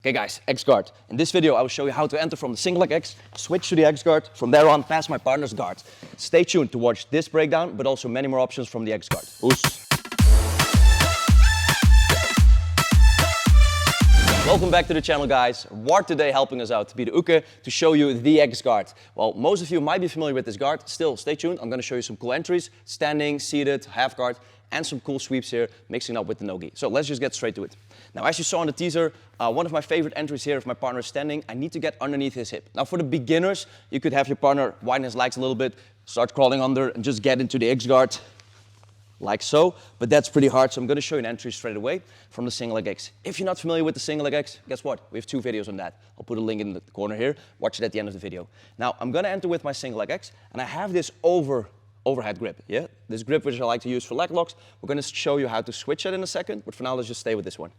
Okay guys, X guard. In this video I will show you how to enter from the single leg X, switch to the X guard, from there on pass my partner's guard. Stay tuned to watch this breakdown, but also many more options from the X guard. Oes. Welcome back to the channel guys. Ward today helping us out to be the uke to show you the X guard. Well, most of you might be familiar with this guard, still stay tuned. I'm going to show you some cool entries, standing, seated, half guard, and some cool sweeps here, mixing up with the nogi. So let's just get straight to it. Now, as you saw in the teaser, one of my favorite entries here, if my partner is standing, I need to get underneath his hip. Now, for the beginners, you could have your partner widen his legs a little bit, start crawling under, and just get into the X guard, like so. But that's pretty hard, so I'm going to show you an entry straight away from the single leg X. If you're not familiar with the single leg X, guess what? We have 2 videos on that. I'll put a link in the corner here. Watch it at the end of the video. Now, I'm going to enter with my single leg X, and I have this overhead grip, yeah? This grip which I like to use for leg locks. We're going to show you how to switch it in a second, but for now let's just stay with this one.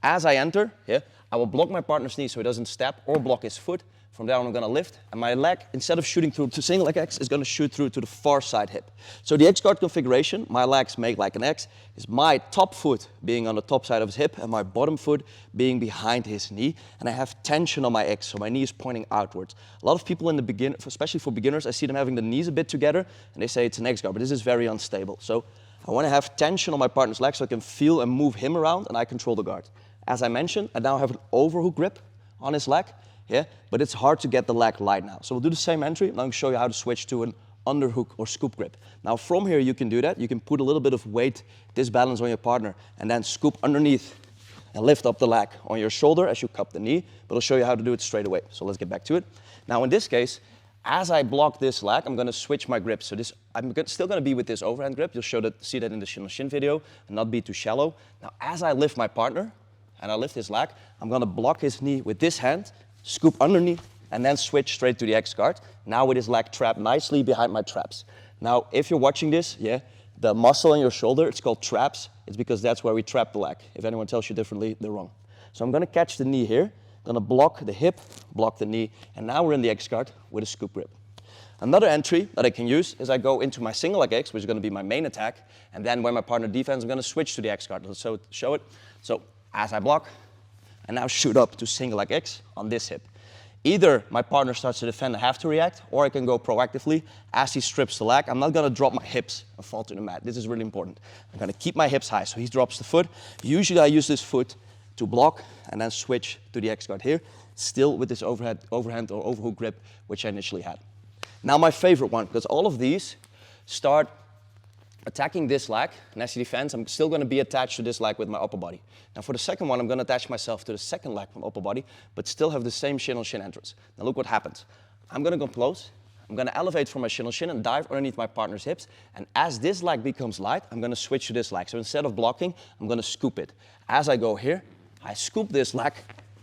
As I enter, yeah, I will block my partner's knee so he doesn't step or block his foot. From there on I'm going to lift, and my leg, instead of shooting through to single leg X, is going to shoot through to the far side hip. So the X guard configuration, my legs make like an X, is my top foot being on the top side of his hip and my bottom foot being behind his knee, and I have tension on my X, so my knee is pointing outwards. A lot of people in the beginning, especially for beginners, I see them having the knees a bit together, and they say it's an X guard, but this is very unstable. So I want to have tension on my partner's leg so I can feel and move him around, and I control the guard. As I mentioned, I now have an overhook grip on his leg, yeah, but it's hard to get the leg light now. So we'll do the same entry, and I'm going to show you how to switch to an underhook or scoop grip. Now from here you can do that. You can put a little bit of weight, disbalance on your partner, and then scoop underneath and lift up the leg on your shoulder as you cup the knee, but I'll show you how to do it straight away. So let's get back to it. Now in this case, as I block this leg, I'm going to switch my grip. So I'm still going to be with this overhand grip. You'll see that in the Shin video and not be too shallow. Now as I lift my partner and I lift his leg, I'm going to block his knee with this hand, scoop underneath, and then switch straight to the X guard. Now with his leg trapped nicely behind my traps. Now, if you're watching this, yeah, the muscle in your shoulder, it's called traps. It's because that's where we trap the leg. If anyone tells you differently, they're wrong. So I'm gonna catch the knee here, gonna block the hip, block the knee, and now we're in the X guard with a scoop grip. Another entry that I can use is I go into my single leg X, which is gonna be my main attack, and then when my partner defends, I'm gonna switch to the X guard. Let's show it. So as I block, I now shoot up to single leg X on this hip. Either my partner starts to defend and I have to react, or I can go proactively. As he strips the leg, I'm not going to drop my hips and fall to the mat. This is really important. I'm going to keep my hips high, so he drops the foot. Usually I use this foot to block and then switch to the X guard here, still with this overhand or overhook grip, which I initially had. Now my favorite one, because all of these start attacking this leg, and as he defends, I'm still going to be attached to this leg with my upper body. Now for the second one, I'm going to attach myself to the second leg from upper body, but still have the same shin on shin entrance. Now look what happens. I'm going to go close, I'm going to elevate from my shin on shin and dive underneath my partner's hips, and as this leg becomes light, I'm going to switch to this leg. So instead of blocking, I'm going to scoop it. As I go here, I scoop this leg,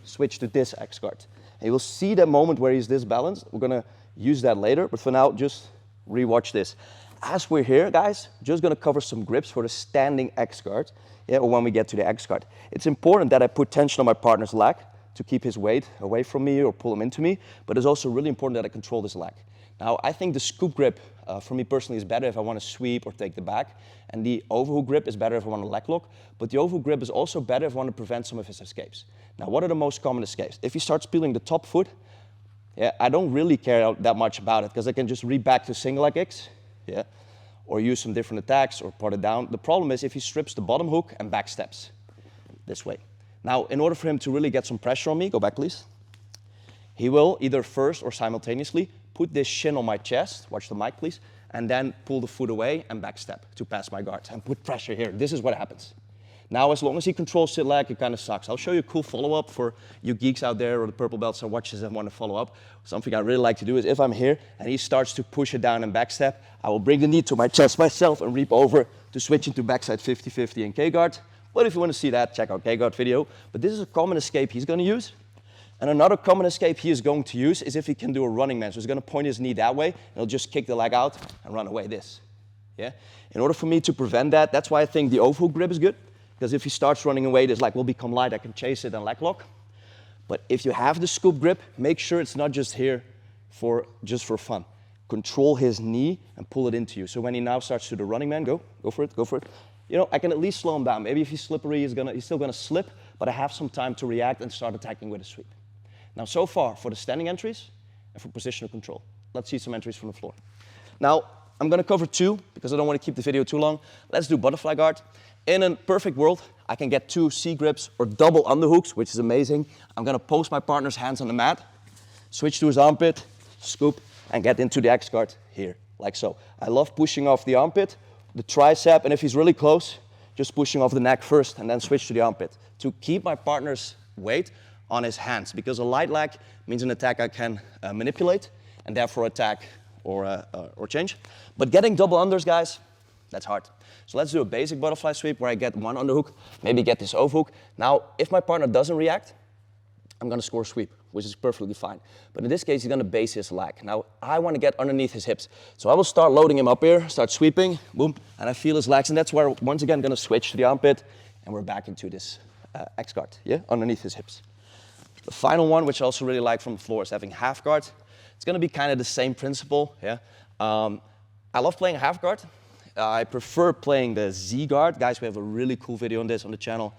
switch to this X guard. And you will see that moment where he's disbalanced. We're going to use that later, but for now, just rewatch this. As we're here, guys, just going to cover some grips for the standing X guard, yeah, or when we get to the X guard. It's important that I put tension on my partner's leg to keep his weight away from me or pull him into me, but it's also really important that I control this leg. Now, I think the scoop grip, for me personally, is better if I want to sweep or take the back, and the overhook grip is better if I want to leg lock, but the overhook grip is also better if I want to prevent some of his escapes. Now, what are the most common escapes? If he starts peeling the top foot, yeah, I don't really care that much about it, because I can just re-back to single leg X, yeah, or use some different attacks or put it down. The problem is if he strips the bottom hook and back steps this way. Now, in order for him to really get some pressure on me, go back please, he will either first or simultaneously put this shin on my chest, watch the mic please, and then pull the foot away and back step to pass my guard and put pressure here. This is what happens. Now, as long as he controls the leg, it kind of sucks. I'll show you a cool follow-up for you geeks out there or the purple belts that watch this and want to follow up. Something I really like to do is if I'm here and he starts to push it down and backstep, I will bring the knee to my chest myself and reap over to switch into backside 50-50 and K-guard. But if you want to see that, check out K-guard video. But this is a common escape he's going to use. And another common escape he is going to use is if he can do a running man. So he's going to point his knee that way, and he'll just kick the leg out and run away this. Yeah? In order for me to prevent that, that's why I think the overhook grip is good. Because if he starts running away, this leg will become light. I can chase it and leg lock. But if you have the scoop grip, make sure it's not just here just for fun. Control his knee and pull it into you. So when he now starts to the running man, go for it. You know, I can at least slow him down. Maybe if he's slippery, he's still gonna slip, but I have some time to react and start attacking with a sweep. Now, so far, for the standing entries and for positional control. Let's see some entries from the floor. Now, I'm going to cover 2 because I don't want to keep the video too long. Let's do butterfly guard. In a perfect world, I can get 2 C grips or double underhooks, which is amazing. I'm going to post my partner's hands on the mat, switch to his armpit, scoop, and get into the X guard here, like so. I love pushing off the armpit, the tricep, and if he's really close, just pushing off the neck first and then switch to the armpit to keep my partner's weight on his hands, because a light leg means an attack I can manipulate and therefore attack or change. But getting double unders, guys, that's hard. So let's do a basic butterfly sweep where I get 1 underhook, maybe get this overhook. Now, if my partner doesn't react, I'm going to score a sweep, which is perfectly fine. But in this case, he's going to base his leg. Now, I want to get underneath his hips. So I will start loading him up here, start sweeping, boom, and I feel his legs. And that's where, once again, I'm going to switch to the armpit, and we're back into this X guard, yeah, underneath his hips. The final one, which I also really like from the floor, is having half guard. It's going to be kind of the same principle, yeah. I love playing half guard. I prefer playing the Z guard. Guys, we have a really cool video on this on the channel.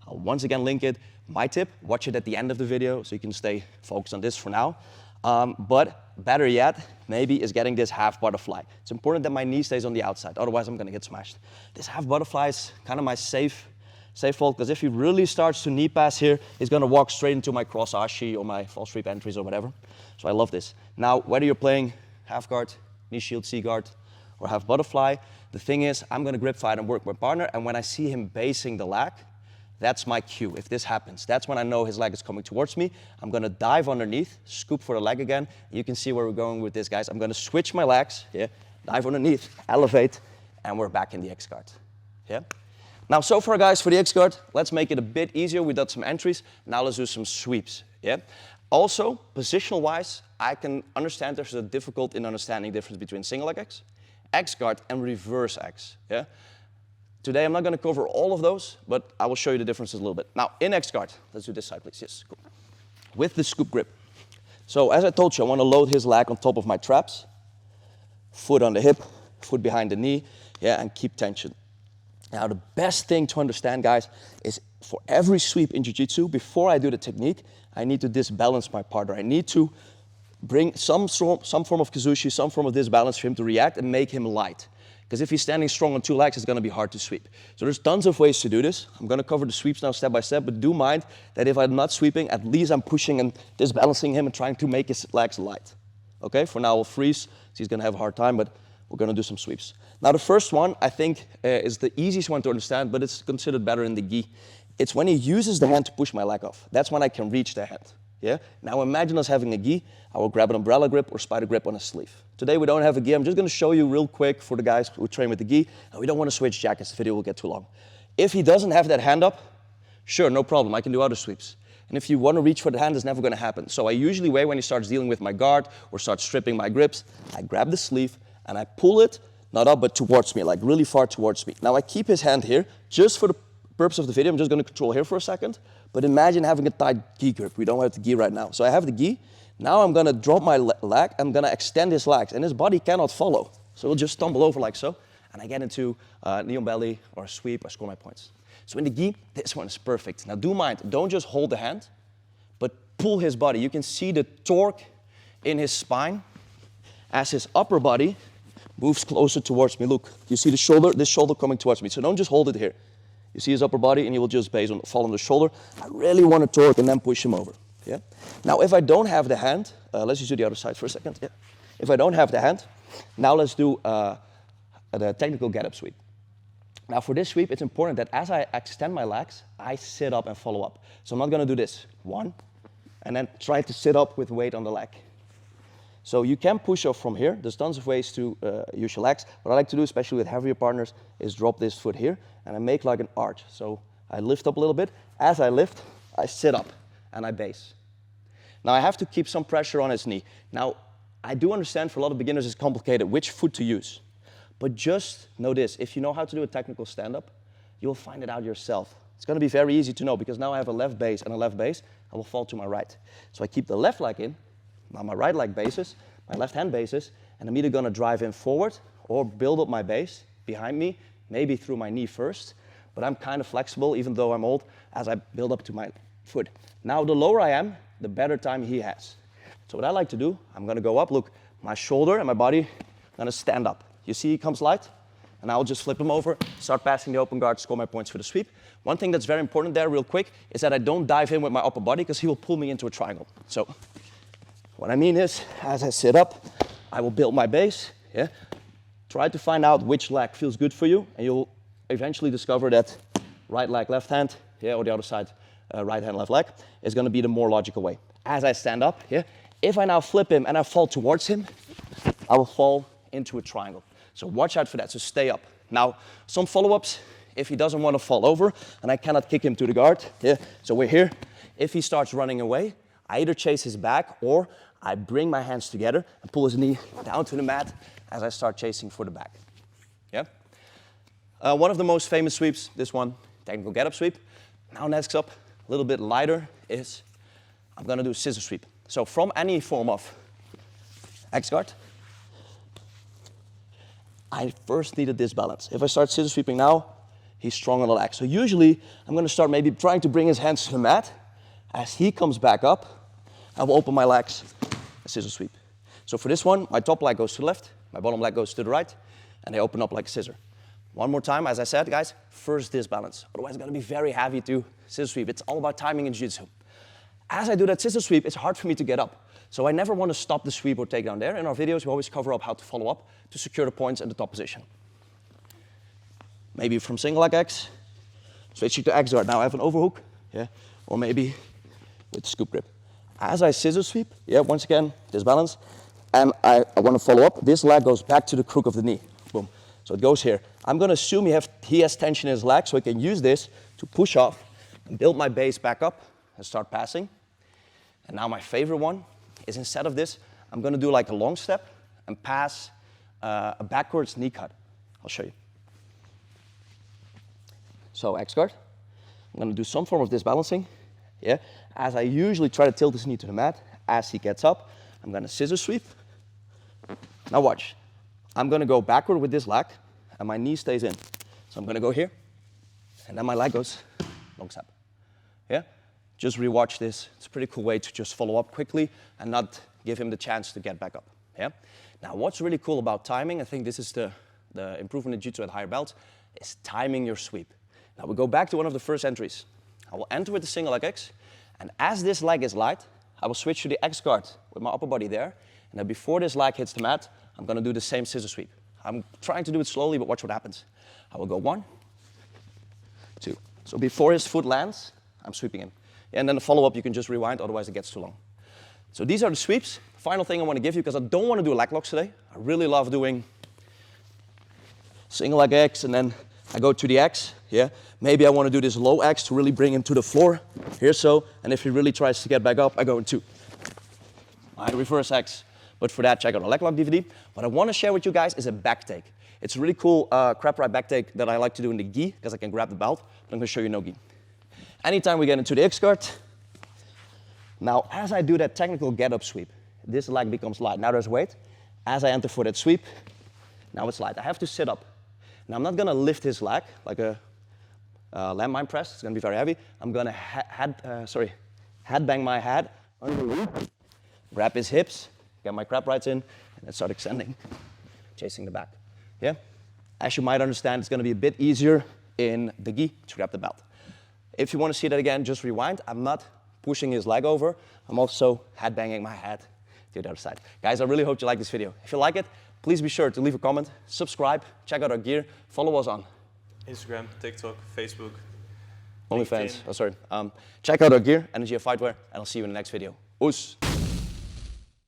I'll once again link it. My tip, watch it at the end of the video so you can stay focused on this for now. But better yet, maybe, is getting this half butterfly. It's important that my knee stays on the outside, otherwise I'm going to get smashed. This half butterfly is kind of my safe hold, because if he really starts to knee pass here, he's going to walk straight into my cross ashi or my false sweep entries or whatever. So I love this. Now, whether you're playing half guard, knee shield, C guard, or half butterfly, the thing is, I'm going to grip fight and work my partner, and when I see him basing the leg, that's my cue. If this happens, that's when I know his leg is coming towards me. I'm going to dive underneath, scoop for the leg again. You can see where we're going with this, guys. I'm going to switch my legs, yeah, dive underneath, elevate, and we're back in the X guard, yeah? Now, so far, guys, for the X guard, let's make it a bit easier. We did some entries. Now let's do some sweeps, yeah? Also, positional-wise, I can understand there's a difficult in understanding difference between single leg X, X guard, and reverse X, yeah? Today, I'm not going to cover all of those, but I will show you the differences a little bit. Now, in X guard, let's do this side, please. Yes, cool. With the scoop grip. So, as I told you, I want to load his leg on top of my traps, foot on the hip, foot behind the knee, yeah, and keep tension. Now, the best thing to understand, guys, is for every sweep in jiu-jitsu, before I do the technique, I need to disbalance my partner. I need to bring some form of kazushi, some form of disbalance for him to react and make him light. Because if he's standing strong on 2 legs, it's going to be hard to sweep. So there's tons of ways to do this. I'm going to cover the sweeps now step by step, but do mind that if I'm not sweeping, at least I'm pushing and disbalancing him and trying to make his legs light. Okay, for now we'll freeze, so he's going to have a hard time, but we're going to do some sweeps. Now the first one, I think, is the easiest one to understand, but it's considered better in the gi. It's when he uses the hand to push my leg off. That's when I can reach the hand. Yeah? Now imagine us having a gi. I will grab an umbrella grip or spider grip on a sleeve. Today we don't have a gi. I'm just going to show you real quick for the guys who train with the gi. And we don't want to switch jackets. The video will get too long. If he doesn't have that hand up, sure, no problem. I can do other sweeps. And if you want to reach for the hand, it's never going to happen. So I usually wait when he starts dealing with my guard or starts stripping my grips. I grab the sleeve and I pull it, not up, but towards me, like really far towards me. Now I keep his hand here just for the purpose of the video. I'm just going to control here for a second. But imagine having a tight gi grip. We don't have the gi right now. So I have the gi. Now I'm going to drop my leg. I'm going to extend his legs. And his body cannot follow. So he'll just stumble over like so. And I get into knee on belly or a sweep. I score my points. So in the gi, this one is perfect. Now do mind, don't just hold the hand, but pull his body. You can see the torque in his spine as his upper body moves closer towards me. Look, you see the shoulder, this shoulder coming towards me. So don't just hold it here. You see his upper body and he will just fall on the shoulder. I really want to torque and then push him over. Yeah. Now if I don't have the hand, let's just do the other side for a second. Yeah. If I don't have the hand, now let's do the technical get-up sweep. Now for this sweep, it's important that as I extend my legs, I sit up and follow up. So I'm not going to do this. 1, and then try to sit up with weight on the leg. So you can push off from here. There's tons of ways to use your legs. What I like to do, especially with heavier partners, is drop this foot here, and I make like an arch. So I lift up a little bit. As I lift, I sit up, and I base. Now I have to keep some pressure on his knee. Now, I do understand for a lot of beginners it's complicated which foot to use. But just know this, if you know how to do a technical stand-up, you'll find it out yourself. It's going to be very easy to know, because now I have a left base and a left base. I will fall to my right. So I keep the left leg in, now my right leg bases, my left hand bases, and I'm either going to drive in forward or build up my base behind me, maybe through my knee first. but I'm kind of flexible, even though I'm old, as I build up to my foot. Now, the lower I am, the better time he has. So what I like to do, I'm gonna go up, look, my shoulder and my body, gonna stand up. You see he comes light, and I'll just flip him over, start passing the open guard, score my points for the sweep. One thing that's very important there, real quick, is that I don't dive in with my upper body, because he will pull me into a triangle. So what I mean is, as I sit up, I will build my base, yeah? Try to find out which leg feels good for you, and you'll eventually discover that right leg, left hand, yeah, or the other side, right hand, left leg, is gonna be the more logical way. As I stand up, yeah, if I now flip him and I fall towards him, I will fall into a triangle. So watch out for that, so stay up. Now, some follow-ups, if he doesn't want to fall over, and I cannot kick him to the guard, yeah, so we're here. If he starts running away, I either chase his back, or I bring my hands together and pull his knee down to the mat as I start chasing for the back, yeah? One of the most famous sweeps, this one, technical get-up sweep. Now next up, a little bit lighter, is I'm gonna do a scissor sweep. So from any form of X guard, I first needed this balance. If I start scissor sweeping now, he's strong on the leg. So usually, I'm gonna start maybe trying to bring his hands to the mat. As he comes back up, I will open my legs, a scissor sweep. So for this one, my top leg goes to the left, my bottom leg goes to the right, and they open up like a scissor. One more time, as I said, guys, first this balance. Otherwise, it's gonna be very heavy to scissor sweep. It's all about timing in jiu-jitsu. As I do that scissor sweep, it's hard for me to get up. So I never want to stop the sweep or take down there. In our videos, we always cover up how to follow up to secure the points in the top position. Maybe from single leg X, switching to X guard. Now I have an overhook, yeah, or maybe with scoop grip. As I scissor sweep, yeah, once again, this balance, and I want to follow up. This leg goes back to the crook of the knee, boom. So it goes here. I'm going to assume he has tension in his leg, so I can use this to push off and build my base back up and start passing. And now my favorite one is, instead of this, I'm gonna do like a long step and pass a backwards knee cut. I'll show you. So X guard, I'm gonna do some form of disbalancing, yeah? As I usually try to tilt his knee to the mat, as he gets up, I'm gonna scissor sweep. Now watch, I'm gonna go backward with this leg, and my knee stays in. So I'm gonna go here, and then my leg goes long step, yeah? Just rewatch this. It's a pretty cool way to just follow up quickly and not give him the chance to get back up, yeah? Now, what's really cool about timing, I think this is the improvement in jiu-jitsu at higher belts, is timing your sweep. Now, we go back to one of the first entries. I will enter with the single leg X, and as this leg is light, I will switch to the X guard with my upper body there, and then before this leg hits the mat, I'm gonna do the same scissor sweep. I'm trying to do it slowly, but watch what happens. I will go 1, 2. So before his foot lands, I'm sweeping him. And then the follow-up, you can just rewind, otherwise it gets too long. So these are the sweeps. Final thing I want to give you, because I don't want to do leg locks today. I really love doing single leg X, and then I go to the X, yeah? Maybe I want to do this low X to really bring him to the floor, here so, and if he really tries to get back up, I go in 2. I reverse X, but for that, check out our Leglock DVD. What I want to share with you guys is a backtake. It's a really cool crab ride backtake that I like to do in the gi, because I can grab the belt, but I'm going to show you no gi. Anytime we get into the X guard, now as I do that technical get-up sweep, this leg becomes light. Now there's weight. As I enter for that sweep, now it's light. I have to sit up. Now I'm not gonna lift his leg like a landmine press. It's gonna be very heavy. I'm gonna head bang my head underneath, grab his hips, get my crab rides in, and then start extending, chasing the back. Yeah? As you might understand, it's gonna be a bit easier in the gi to grab the belt. If you want to see that again, just rewind. I'm not pushing his leg over. I'm also headbanging my head to the other side. Guys, I really hope you like this video. If you like it, please be sure to leave a comment, subscribe, check out our gear, follow us on Instagram, TikTok, Facebook, OnlyFans. Oh, sorry. Check out our gear, Energia Fightwear, and I'll see you in the next video. Oes!